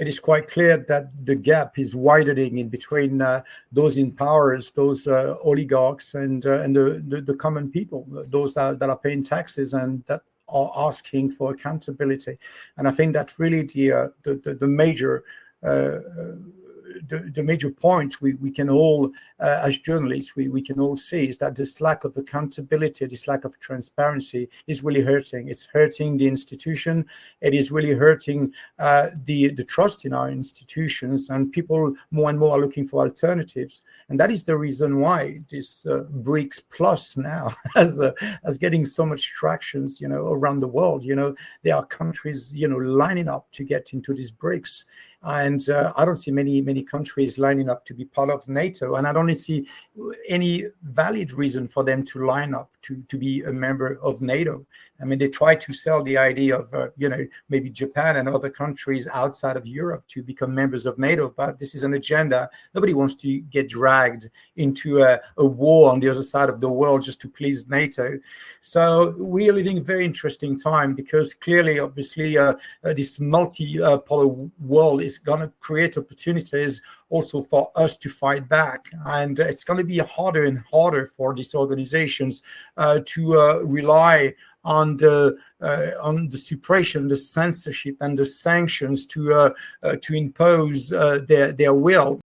it is quite clear that the gap is widening in between those in power, those oligarchs, and the common people, those that are paying taxes and that are asking for accountability. And I think that really the major the major point we can all, as journalists, we can all see is that this lack of accountability, this lack of transparency is really hurting. It's hurting the institution. It is really hurting the trust in our institutions, and people more and more are looking for alternatives. And that is the reason why this BRICS Plus now has getting so much traction, around the world. There are countries, lining up to get into these BRICS. And I don't see many countries lining up to be part of NATO, and I don't see any valid reason for them to line up to be a member of NATO. I mean, they try to sell the idea of maybe Japan and other countries outside of Europe to become members of NATO, but this is an agenda. Nobody wants to get dragged into a war on the other side of the world just to please NATO. So we are living a very interesting time, because clearly, obviously, this multipolar world is going to create opportunities also for us to fight back. And it's going to be harder and harder for these organizations to rely on the suppression, the censorship, and the sanctions to impose their will.